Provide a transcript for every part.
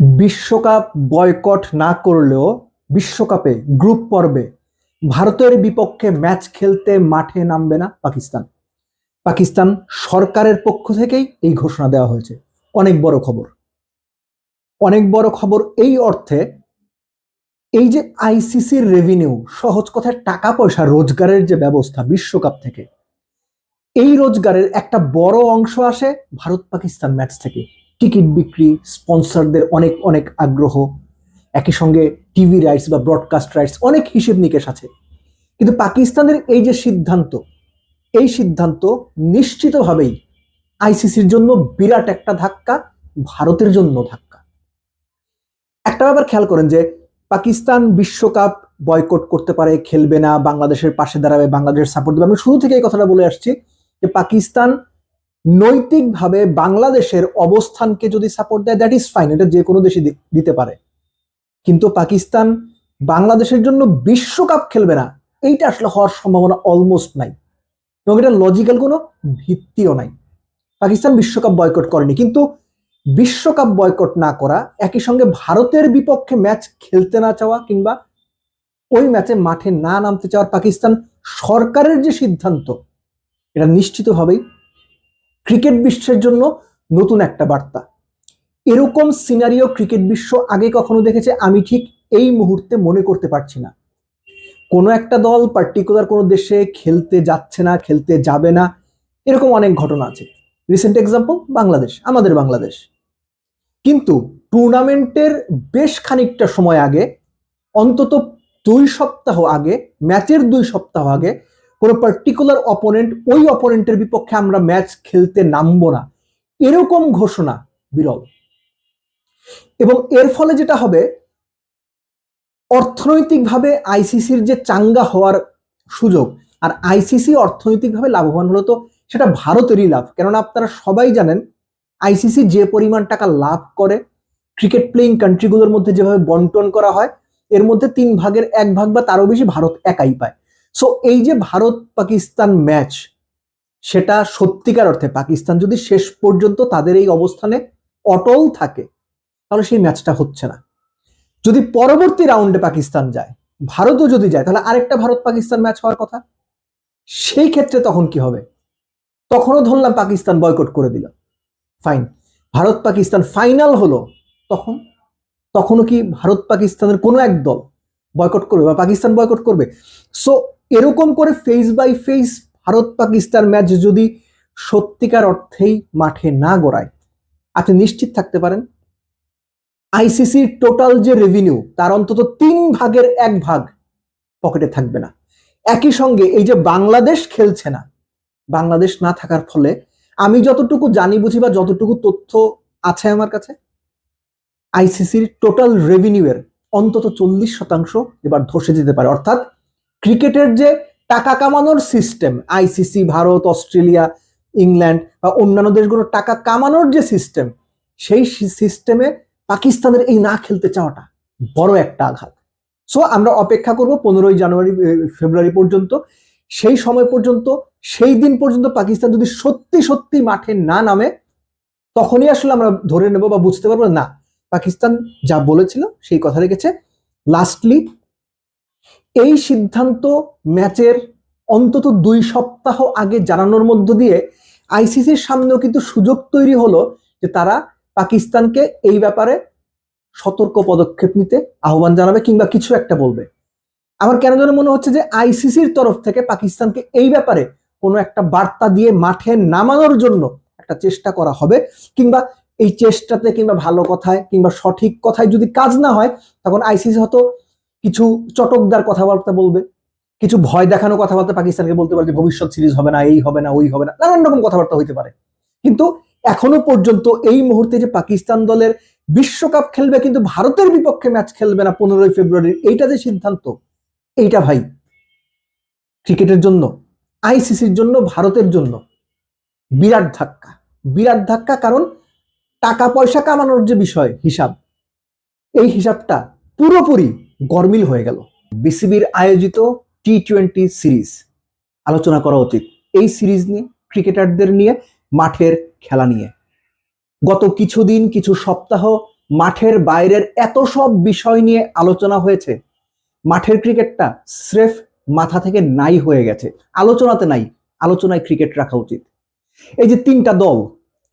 বিশ্বকাপ বয়কট না করলেও বিশ্বকাপে গ্রুপ পর্বে ভারতের বিপক্ষে ম্যাচ খেলতে মাঠে নামবে না পাকিস্তান। পাকিস্তান সরকারের পক্ষ থেকেই এই ঘোষণা দেওয়া হয়েছে। অনেক বড় খবর, অনেক বড় খবর এই অর্থে, এই যে আইসিসির রেভিনিউ, সহজ কথায় টাকা পয়সা রোজগারের যে ব্যবস্থা বিশ্বকাপ থেকে, এই রোজগারের একটা বড় অংশ আসে ভারত পাকিস্তান ম্যাচ থেকে। টিকিট বিক্রি, স্পন্সরদের অনেক অনেক আগ্রহ, একই সঙ্গে টিভি রাইটস বা ব্রডকাস্ট রাইটস, অনেক হিসেব নিকেশ আছে। কিন্তু পাকিস্তানের এই যে সিদ্ধান্ত, এই সিদ্ধান্ত নিশ্চিতভাবেই আইসিসির জন্য বিরাট একটা ধাক্কা, ভারতের জন্য ধাক্কা। একটা ব্যাপার খেয়াল করেন যে পাকিস্তান বিশ্বকাপ বয়কট করতে পারে, খেলবে না, বাংলাদেশের পাশে দাঁড়াবে, বাংলাদেশের সাপোর্ট দেবে। আমি শুরু থেকে এই কথাটা বলে আসছি যে পাকিস্তান নৈতিকভাবে বাংলাদেশের অবস্থানকে যদি সাপোর্ট দেয়, দ্যাট ইজ ফাইন, এটা যে কোনো দেশই দিতে পারে। কিন্তু পাকিস্তান বাংলাদেশের জন্য বিশ্বকাপ খেলবে না, এইটা আসলে হওয়ার সম্ভাবনা অলমোস্ট নাই, এবং এটা লজিক্যাল কোনো ভিত্তিও নাই। পাকিস্তান বিশ্বকাপ বয়কট করেনি, কিন্তু বিশ্বকাপ বয়কট না করা, একই সঙ্গে ভারতের বিপক্ষে ম্যাচ খেলতে না চাওয়া কিংবা ওই ম্যাচে মাঠে না নামতে চাওয়ার পাকিস্তান সরকারের যে সিদ্ধান্ত, এটা নিশ্চিতভাবেই ক্রিকেট বিশ্বের জন্য নতুন একটা বার্তা। এরকম সিনারিও ক্রিকেট বিশ্ব আগে কখনো দেখেছে আমি ঠিক এই মুহূর্তে মনে করতে পারছি না। কোনো একটা দল পার্টিকুলার কোনো দেশে খেলতে যাচ্ছে না, খেলতে যাবে না, এরকম অনেক ঘটনা আছে। রিসেন্ট এক্সাম্পল বাংলাদেশ, আমাদের বাংলাদেশ। কিন্তু টুর্নামেন্টের বেশ খানিকটা সময় আগে, অন্তত 2 সপ্তাহ আগে, ম্যাচের 2 সপ্তাহ আগে, কোনো পার্টিকুলার অপোনেন্ট, ওই অপোনেন্টের বিপক্ষে আমরা ম্যাচ খেলতে নামবো না, এরকম ঘোষণা বিরল। এবং এর ফলে যেটা হবে, অর্থনৈতিকভাবে আইসিসির যে চাঙ্গা হওয়ার সুযোগ, আর আইসিসি অর্থনৈতিকভাবে লাভবান হলো তো সেটা ভারতেরই লাভ। কেননা আপনারা সবাই জানেন আইসিসি যে পরিমাণ টাকা লাভ করে ক্রিকেট প্লেইং কান্ট্রিগুলোর মধ্যে যেভাবে বন্টন করা হয়, এর মধ্যে 1/3 বা তারও বেশি ভারত একাই পায়। সো এই যে ভারত পাকিস্তান ম্যাচ, সেটা সত্যিকার অর্থে পাকিস্তান যদি শেষ পর্যন্ত তাদের এই অবস্থানে অটল থাকে, তাহলে সেই ম্যাচটা হচ্ছে না। যদি পরবর্তী রাউন্ডে পাকিস্তান যায়, ভারতও যদি যায়, তাহলে আরেকটা ভারত পাকিস্তান ম্যাচ হওয়ার কথা। সেই ক্ষেত্রে তখন কি হবে? তখনও ধরলাম পাকিস্তান বয়কট করে দিল, ফাইন। ভারত পাকিস্তান ফাইনাল হলো, তখন তখনও কি ভারত পাকিস্তানের কোনো এক দল বয়কট করবে বা পাকিস্তান বয়কট করবে? সো এরকম করে face by face Bharat Pakistan match যদি সত্যিকার অর্থেই মাঠে না গড়ায়, আপনি নিশ্চিত থাকতে পারেন আইসিসির টোটাল যে রেভিনিউ, তার অন্তত 1/3 পকেটে থাকবে না। একই সঙ্গে এই যে বাংলাদেশ খেলছে না, বাংলাদেশ না থাকার ফলে আমি যতটুকু জানি বুঝি বা যতটুকু তথ্য আছে আমার কাছে, আইসিসির টোটাল রেভিনিউয়ের অন্তত 40% এবার ধসে যেতে পারে। অর্থাৎ ক্রিকেটের যে টাকা কামানোর system, ICC, Bharat, Australia, England বা অন্যান্য দেশগুলো টাকা কামানোর যে সিস্টেম, সেই সিস্টেমে পাকিস্তানের এই না খেলতে চাওয়াটা বড় একটা আঘাত। সো আমরা অপেক্ষা করব 15 ফেব্রুয়ারি পর্যন্ত। সেই সময় পর্যন্ত, সেই দিন পর্যন্ত পাকিস্তান যদি সত্যি সত্যি মাঠে না নামে, তখনই আসলে আমরা ধরে নেব বা বুঝতে পারবো না পাকিস্তান যা বলেছিল সেই কথা রেখেছে। লাস্টলি এই সিদ্ধান্ত ম্যাচের অন্তত 2 সপ্তাহ আগে জানানোর মধ্য দিয়ে আইসিসির সামনেও কিন্তু সুযোগ তৈরি হলো যে তারা পাকিস্তানকে এই ব্যাপারে সতর্ক পদক্ষেপ নিতে আহ্বান জানাবে কিংবা কিছু একটা বলবে। আমার কেন যেন মনে হচ্ছে যে আইসিসির তরফ থেকে পাকিস্তানকে এই ব্যাপারে কোনো একটা বার্তা দিয়ে মাঠে নামানোর জন্য একটা চেষ্টা করা হবে, কিংবা এই চেষ্টাতে কিংবা ভালো কথায় কিংবা সঠিক কথায় যদি কাজ না হয়, তখন আইসিসি হয়তো কিছু চটকদার কথাবার্তা বলবে, কিছু ভয় দেখানো কথাবার্তা পাকিস্তানকে বলতে পারে যে ভবিষ্যৎ সিরিজ হবে না, এই হবে না, ওই হবে না, নানান রকম কথাবার্তা হইতে পারে। কিন্তু এখনো পর্যন্ত এই মুহূর্তে যে পাকিস্তান দলের বিশ্বকাপ খেলবে কিন্তু ভারতের বিপক্ষে ম্যাচ খেলবে না 15 ফেব্রুয়ারি, এইটা যে সিদ্ধান্ত, এইটা ভাই ক্রিকেটের জন্য, আইসিসির জন্য, ভারতের জন্য বিরাট ধাক্কা, বিরাট ধাক্কা। কারণ টাকা পয়সা কামানোর যে বিষয় হিসাব, এই হিসাবটা পুরোপুরি গরমিল হয়ে গেল। বিসিবির আয়োজিত টি-20 সিরিজ আলোচনা করা উচিত, এই সিরিজ নিয়ে, ক্রিকেটারদের নিয়ে, মাঠের খেলা নিয়ে। গত কিছুদিন, কিছু সপ্তাহ মাঠের বাইরের এত সব বিষয় নিয়ে আলোচনা হয়েছে, মাঠের ক্রিকেটটা স্রেফ মাথা থেকে নাই হয়ে গেছে, আলোচনাতে নাই, আলোচনায় ক্রিকেট রাখা উচিত। এই যে তিনটা দল,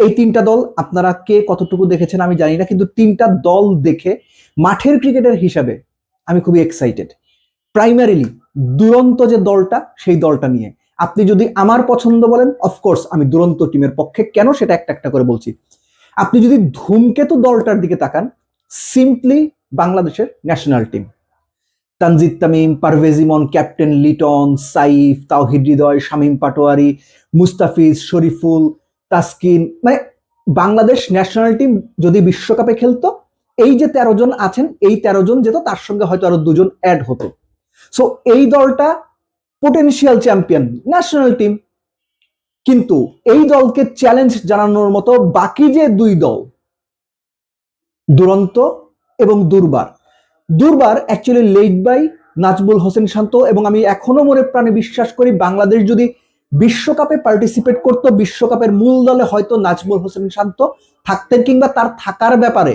এই তিনটা দল আপনারা কে কতটুকু দেখেছেন আমি জানি না, কিন্তু তিনটা দল দেখে মাঠের ক্রিকেটের হিসাবে আমি খুবই এক্সাইটেড। প্রাইমারিলি দুরন্ত যে দলটা, সেই দলটা নিয়ে। আপনি যদি আমার পছন্দ বলেন, অফকোর্স আমি দুরন্ত টিমের পক্ষে, কেন সেটা একটা একটা করে বলছি। আপনি যদি ধূমকেতু দলটার দিকে তাকান, সিম্পলি বাংলাদেশের ন্যাশনাল টিম, তানজিদ তামিম, পারভেজ ইমন, ক্যাপ্টেন লিটন, সাইফ, তাওহিদ হৃদয়, শামীম পাটোয়ারি, মুস্তাফিজ, শরীফুল, তাসকিন, মানে বাংলাদেশ ন্যাশনাল টিম যদি বিশ্বকাপে খেলতো, এই যে 13 জন আছেন, এই 13 জন যেত, তার সঙ্গে হয়তো আরো 2 জন অ্যাড হতো। সো এই দলটা পোটেনশিয়াল চ্যাম্পিয়ন ন্যাশনাল টিম, কিন্তু এই দলকে চ্যালেঞ্জ জানানোর মতো বাকি যে 2 দল, দুরন্ত এবং Durbar, Durbar actually led by Najmul Hossain Shanto, এবং আমি এখনো মনে প্রাণে বিশ্বাস করি বাংলাদেশ যদি বিশ্বকাপে পার্টিসিপেট করতো, বিশ্বকাপের মূল দলে হয়তো নাজমুল হোসেন শান্ত থাকতেন, কিংবা তার থাকার ব্যাপারে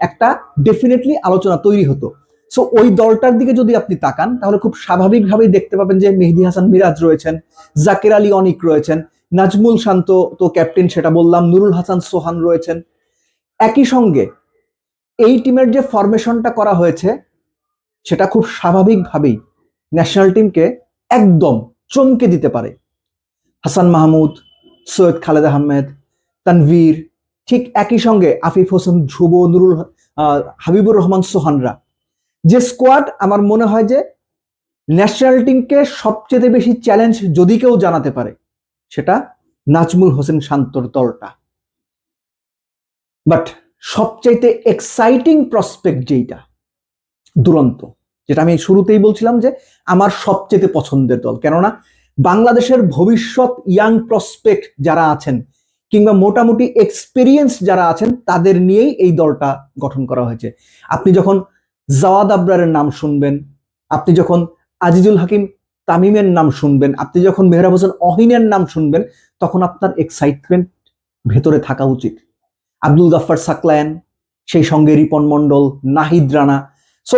একটা ডেফিনেটলি আলোচনা তৈরি হতো। সো ওই দলটার দিকে যদি আপনি তাকান, তাহলে খুব স্বাভাবিকভাবেই দেখতে পাবেন যে মেহেদী হাসান মিরাজ রয়েছেন, জাকের আলী অনিক রয়েছেন, নাজমুল শান্ত তো ক্যাপ্টেন সেটা বললাম, নুরুল হাসান সোহান রয়েছেন। একই সঙ্গে এই টিমের যে ফরমেশনটা করা হয়েছে, সেটা খুব স্বাভাবিকভাবেই ন্যাশনাল টিমকে একদম চমকে দিতে পারে। হাসান মাহমুদ, সৈয়দ খালেদ আহমেদ, তানভীর, ঠিক একই সঙ্গে আফিফ হোসেন ধ্রুব, হাবিবুর রহমান সোহানরা, যে স্কোয়াড আমার মনে হয় যে ন্যাশনাল টিমকে সবচেয়ে বেশি চ্যালেঞ্জ যদি কেউ জানাতে পারে, সেটা নাজমুল হোসেন শান্তর দলটা। বাট সবচাইতে এক্সাইটিং প্রসপেক্ট যেটা দুরন্ত, যেটা আমি শুরুতেই বলছিলাম যে আমার সবচেয়ে পছন্দের দল, কেননা বাংলাদেশের ভবিষ্যৎ ইয়াং প্রসপেক্ট যারা আছেন, কিংবা মোটামুটি এক্সপেরিয়েন্স যারা আছেন, তাদের নিয়েই এই দলটা গঠন করা হয়েছে। আপনি যখন জাওয়াদ আবরারের নাম শুনবেন, আপনি যখন আজিজুল হাকিম তামিমের নাম শুনবেন, আপনি যখন মেহরাব হোসেন অহিনের নাম শুনবেন, তখন আপনার এক্সাইটমেন্ট ভেতরে থাকা উচিত। আব্দুল গাফফার সাকলায়েন, সেই সঙ্গে রিপন মন্ডল, নাহিদ রানা, সো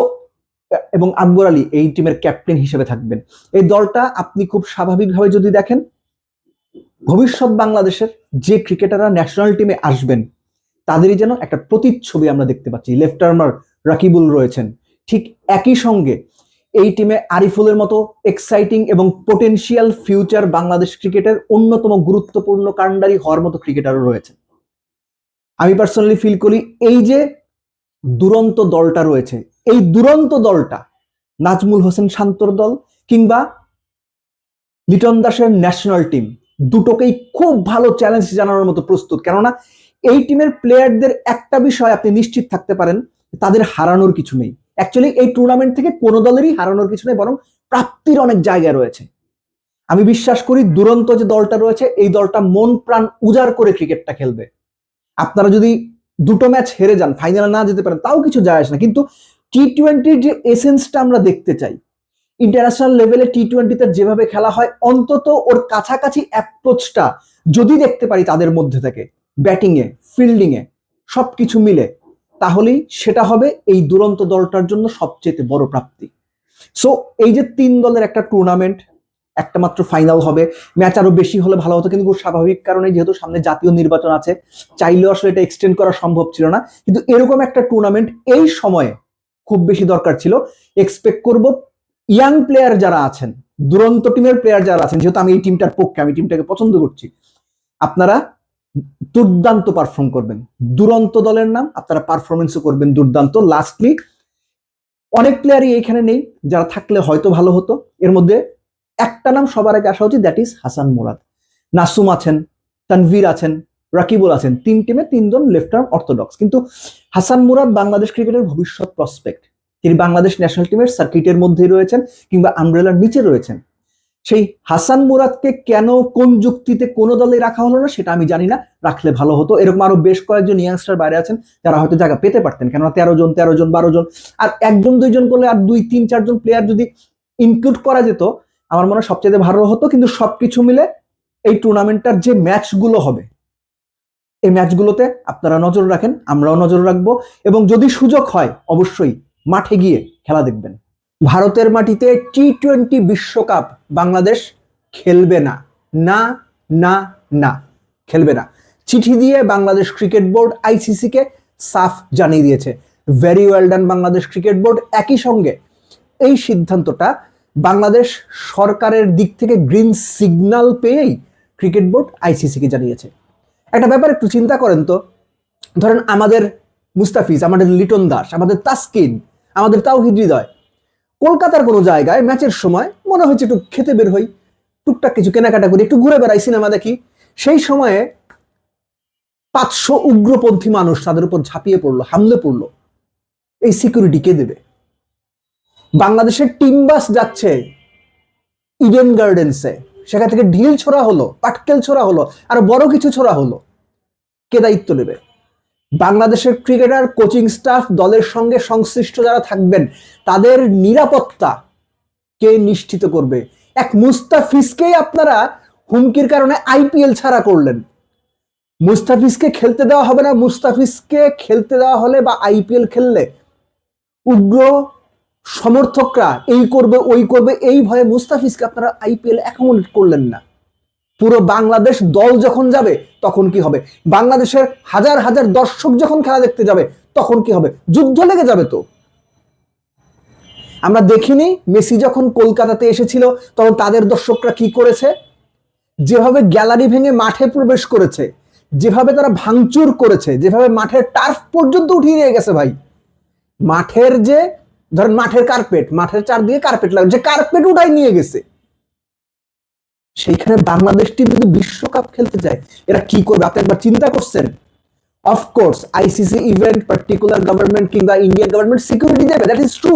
এবং আকবর আলী এই টিমের ক্যাপ্টেন হিসেবে থাকবেন। এই দলটা আপনি খুব স্বাভাবিকভাবে যদি দেখেন, ভবিষ্যৎ বাংলাদেশের যে ক্রিকেটাররা ন্যাশনাল টিমে আসবেন, তাদেরই যেন একটা প্রতিচ্ছবি আমরা দেখতে পাচ্ছি। লেফট আর্মার রাকিবুল রয়েছেন, ঠিক একই সঙ্গে এই টিমে আরিফুলের মতো এক্সাইটিং এবং পোটেনশিয়াল ফিউচার বাংলাদেশ ক্রিকেটের অন্যতম গুরুত্বপূর্ণ কাণ্ডারি হওয়ার মতো ক্রিকেটারও রয়েছে। আমি পার্সোনালি ফিল করি এই যে দুরন্ত দলটা রয়েছে, এই দুরন্ত দলটা নাজমুল হোসেন শান্তর দল কিংবা লিটন দাসের ন্যাশনাল টিম, দুটোকেই খুব ভালো চ্যালেঞ্জ জানানোর মতো প্রস্তুত। কেননা এই টিমের প্লেয়ারদের একটা বিষয় আপনি নিশ্চিত থাকতে পারেন, তাদের হারানোর কিছু নেই। অ্যাকচুয়ালি এই টুর্নামেন্ট থেকে কোনো দলেরই হারানোর কিছু নেই, বরং প্রাপ্তির অনেক জায়গা রয়েছে। আমি বিশ্বাস করি দুরন্ত যে দলটা রয়েছে, এই দলটা মন প্রাণ উজাড় করে ক্রিকেটটা খেলবে। আপনারা যদি 2টো ম্যাচ হেরে যান, ফাইনালে না যেতে পারেন, তাও কিছু যায় আসে না, কিন্তু টি-20 যে এসেন্সটা আমরা দেখতে চাই, ইন্টারন্যাশনাল লেভেলে টি-20তে যেভাবে খেলা হয়, অন্তত ওর কাছাকাছি অ্যাপ্রোচটা যদি দেখতে পারি তাদের মধ্যে থেকে, ব্যাটিংয়ে, ফিল্ডিংয়ে, সবকিছু মিলে, তাহলেই সেটা হবে এই দুরন্ত দলটার জন্য সবচেয়ে বড় প্রাপ্তি। সো এই যে 3 দলের একটা টুর্নামেন্ট, একটা মাত্র ফাইনাল হবে, ম্যাচ আরো বেশি হলে ভালো হতো, কিন্তু স্বাভাবিক কারণে যেহেতু সামনে জাতীয় নির্বাচন আছে, চাইলেও আসলে এটা এক্সটেন্ড করা সম্ভব ছিল না, কিন্তু এরকম একটা টুর্নামেন্ট এই সময়ে খুব বেশি দরকার ছিল। এক্সপেক্ট করব ইয়াং প্লেয়ার যারা আছেন, দুরন্ত টিমের প্লেয়ার যারা আছেন, যেহেতু আমি এই টিমটার পক্ষে, আমি টিমটাকে পছন্দ করছি, আপনারা দুর্দান্ত পারফর্ম করবেন। দুরন্ত দলের নাম, আপনারা পারফরমেন্সও করবেন দুর্দান্ত। লাস্টলি অনেক প্লেয়ারই এখানে নেই, যারা থাকলে হয়তো ভালো হতো। এর মধ্যে একটা নাম সবার আগে আসা উচিত, দ্যাট ইজ হাসান মুরাদ। নাসুম আছেন, তানভীর আছেন, রাকিবুল আছেন, 3 টিমে 3 জন লেফট আর্ম অর্থোডক্স, কিন্তু হাসান মুরাদ বাংলাদেশ ক্রিকেটের ভবিষ্যৎ প্রসপেক্ট। তিনি বাংলাদেশ ন্যাশনাল টিমের সার্কিটের মধ্যেই রয়েছেন, কিংবা আমব্রেলার নিচে রয়েছেন। সেই হাসান মুরাদকে কেন কোন যুক্তিতে কোন দলে রাখা হলো না সেটা আমি জানি না, রাখলে ভালো হতো। এরকম আরো বেশ কয়েকজন ইয়াংস্টার বাইরে আছেন যারা হয়তো জায়গা পেতে পারতেন, কেননা 13 জন 12 জন, আর 1 জন 2 জন করলে, আর 2 3 4 জন প্লেয়ার যদি ইনক্লুড করা যেত, আমার মনে হয় সবচেয়ে ভালো হতো। কিন্তু সবকিছু মিলে এই টুর্নামেন্টটার যে ম্যাচগুলো হবে, এই ম্যাচগুলোতে আপনারা নজর রাখেন, আমরাও নজর রাখবো, এবং যদি সুযোগ হয় অবশ্যই মাঠে গিয়ে খেলা দেখবেন। ভারতের মাটিতে টি-20 বিশ্বকাপ বাংলাদেশ খেলবে না, না না না, খেলবে না। চিঠি দিয়ে বাংলাদেশ ক্রিকেট বোর্ড আইসিসি কে সাফ জানিয়ে দিয়েছে। Very well done Bangladesh cricket board. একই সঙ্গে এই সিদ্ধান্তটা বাংলাদেশ সরকারের দিক থেকে গ্রিন সিগন্যাল পেয়েই ক্রিকেট বোর্ড আইসিসি কে জানিয়েছে। একটা ব্যাপার একটু চিন্তা করেন তো, ধরেন আমাদের মুস্তাফিজ, আমাদের লিটন দাস, আমাদের তাসকিন, আমাদের তাওহিদ হৃদয় কলকাতার কোনো জায়গায় ম্যাচের সময় মনে হচ্ছে একটু খেতে বের হই, টুকটাক কিছু কেনাকাটা করি, একটু ঘুরে বেড়াই, সিনেমা দেখি, সেই সময়ে 500 উগ্রপন্থী মানুষ তাদের উপর ঝাঁপিয়ে পড়লো, হামলে পড়লো, এই সিকিউরিটি কে দেবে? বাংলাদেশের টিম বাস যাচ্ছে ইডেন গার্ডেন্সে, সেখান থেকে ঢিল ছোড়া হলো, পাটকেল ছোড়া হলো, আর বড় কিছু ছোড়া হলো, কে দায়িত্ব নেবে? বাংলাদেশের ক্রিকেটার, কোচিং স্টাফ, দলের সঙ্গে সংশ্লিষ্ট যারা থাকবেন তাদের নিরাপত্তা কে নিশ্চিত করবে? এক মুস্তাফিজকেই আপনারা হুমকির কারণে আইপিএল ছাড়া করলেন। মুস্তাফিজকে খেলতে দেওয়া হবে না। মুস্তাফিজকে খেলতে দেওয়া হলে বা আইপিএল খেললে উগ্র সমর্থকরা এই করবে ওই করবে, এই ভয়ে মুস্তাফিজকে আপনারা আইপিএল অ্যাকোমোডেট করলেন না। পুরো বাংলাদেশ দল যখন যাবে তখন কি হবে? বাংলাদেশের হাজার হাজার দর্শক যখন খেলা দেখতে যাবে তখন কি হবে? যুদ্ধ লেগে যাবে তো। আমরা দেখিনি মেসি যখন কলকাতাতে এসেছিল তখন তাদের দর্শকরা কি করেছে? যেভাবে গ্যালারি ভেঙে মাঠে প্রবেশ করেছে, যেভাবে তারা ভাঙচুর করেছে, যেভাবে মাঠের টার্ফ পর্যন্ত উঠিয়ে নিয়ে গেছে ভাই। মাঠের যে ধরেন মাঠের কার্পেট, মাঠের চারদিকে কার্পেট লাগে, যে কার্পেট উঠাই নিয়ে গেছে। সেইখানে বাংলাদেশ টিম যদি বিশ্বকাপ খেলতে যায় এরা কি করবে আপনি একবার চিন্তা করছেন? Of course ICC event, particular government কিংবা ইন্ডিয়ান গভর্নমেন্ট সিকিউরিটি দেবে, দ্যাট ইজ ট্রু।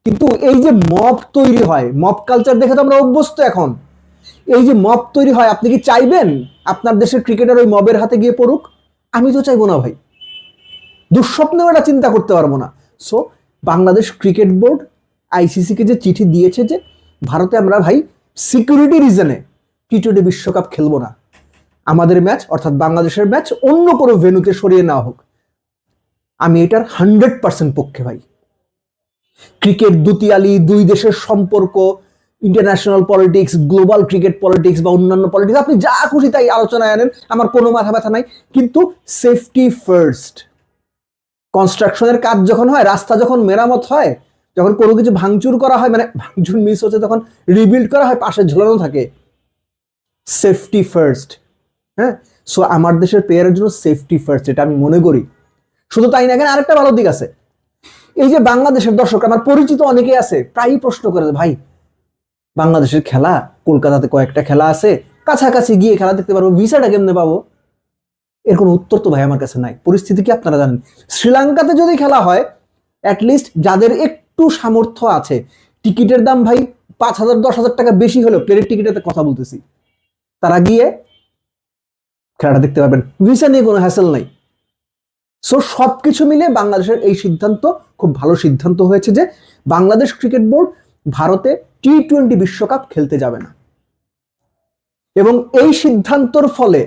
কিন্তু এই যে মব তৈরি হয়, মব কালচার দেখে তো আমরা অভ্যস্ত এখন। এই যে মব তৈরি হয়, আপনি কি চাইবেন আপনার দেশের ক্রিকেটার ওই মবের হাতে গিয়ে পড়ুক? আমি তো চাইবো না ভাই, দুঃস্বপ্নেও এটা চিন্তা করতে পারবো না। So Bangladesh cricket board ICC কে যে চিঠি দিয়েছে যে ভারতে আমরা ভাই সিকিউরিটি রিজনে টি-20 বিশ্বকাপ খেলবো না, আমাদের ম্যাচ অর্থাৎ বাংলাদেশের ম্যাচ অন্য কোনো ভেন্যুতে সরিয়ে নেওয়া হোক, আমি এটার 100% পক্ষে ভাই। ক্রিকেট দুতিয়ালি, দুই দেশের সম্পর্ক, international politics, global cricket politics বা অন্যান্য পলিটিক্স, আপনি যা খুশি তাই আলোচনায় আনেন, আমার কোনো মাথা ব্যথা নাই, কিন্তু সেফটি ফার্স্ট। কনস্ট্রাকশনের কাজ যখন হয়, রাস্তা যখন মেরামত হয়, যখন কোনো কিছু ভাঙচুর করা হয়, মানে ভাঙচুর মিস হচ্ছে, তখন রিবিল্ড করা হয়, পাশে ঝোলানো থাকে, সেফটি ফার্স্ট। হ্যাঁ, সো আমার দেশের প্লেয়ারের জন্য সেফটি ফার্স্ট, এটা আমি মনে করি। শুধু তাই না, এখানে আরেকটা ভালো দিক আছে। এই যে বাংলাদেশের দর্শক, আমার পরিচিত অনেকেই আছে, প্রায়ই প্রশ্ন করে, ভাই বাংলাদেশের খেলা, কলকাতাতে কয়েকটা খেলা আছে, কাছাকাছি গিয়ে খেলা দেখতে পারবো, ভিসাটা কেমনে পাবো? এর কোনো উত্তর তো ভাই আমার কাছে নাই। পরিস্থিতি কি আপনারা জানেন? শ্রীলঙ্কাতে যদি খেলা হয়, অ্যাটলিস্ট যাদের একটু সামর্থ্য আছে, টিকিটের দাম ভাই 5,000 10,000 টাকা বেশি হলেও, প্লেনের টিকিটের কথা বলতেছি, তারা গিয়ে খেলাটা দেখতে পারবেন, ভিসা নিয়ে কোনো হ্যাসেল নাই। সো সবকিছু মিলে বাংলাদেশের এই সিদ্ধান্ত খুব ভালো সিদ্ধান্ত হয়েছে যে বাংলাদেশ ক্রিকেট বোর্ড ভারতে টি-20 বিশ্বকাপ খেলতে যাবে না। এবং এই সিদ্ধান্তর ফলে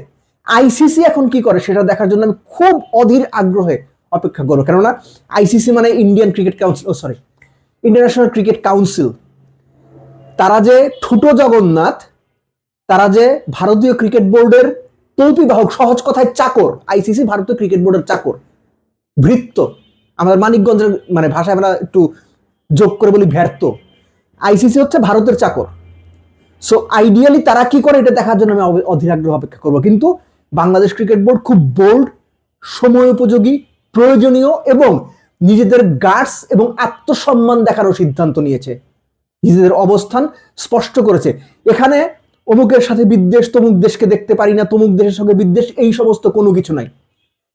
আইসিসি এখন কি করে সেটা দেখার জন্য আমি খুব অধীর আগ্রহে অপেক্ষা করবো। কেননা আইসিসি মানে Indian cricket council, international cricket council, তারা যে ঠুটো জগন্নাথ, তারা যে ভারতীয় ক্রিকেট বোর্ডের তৌপিবাহক, সহজ কথায় চাকর। আইসিসি ভারতীয় ক্রিকেট বোর্ডের চাকর, ভৃত্য। আমাদের মানিকগঞ্জের মানে ভাষায় আমরা একটু যোগ করে বলি ভ্যার্ত। আইসিসি হচ্ছে ভারতের চাকর। সো আইডিয়ালি তারা কি করে এটা দেখার জন্য আমি অধীর আগ্রহ অপেক্ষা করবো। কিন্তু বাংলাদেশ ক্রিকেট বোর্ড খুব বোল্ড, সময় উপযোগী, প্রয়োজনীয় এবং নিজেদের গার্ডস এবং আত্মসম্মান দেখারও সিদ্ধান্ত নিয়েছে। নিজেদের অবস্থান স্পষ্ট করেছে। এখানে অমুকের সাথে বিদ্বেষ, তমুক দেশকে দেখতে পারি না, তমুক দেশের সঙ্গে বিদ্বেষ, এই সমস্ত কোনো কিছু নাই।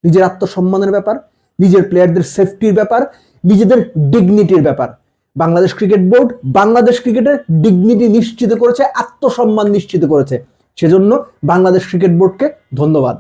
নিজের আত্মসম্মানের ব্যাপার, নিজের প্লেয়ারদের সেফটির ব্যাপার, নিজেদের ডিগনিটির ব্যাপার। বাংলাদেশ ক্রিকেট বোর্ড বাংলাদেশ ক্রিকেটের ডিগনিটি নিশ্চিত করেছে, আত্মসম্মান নিশ্চিত করেছে। সেজন্য বাংলাদেশ ক্রিকেট বোর্ডকে ধন্যবাদ।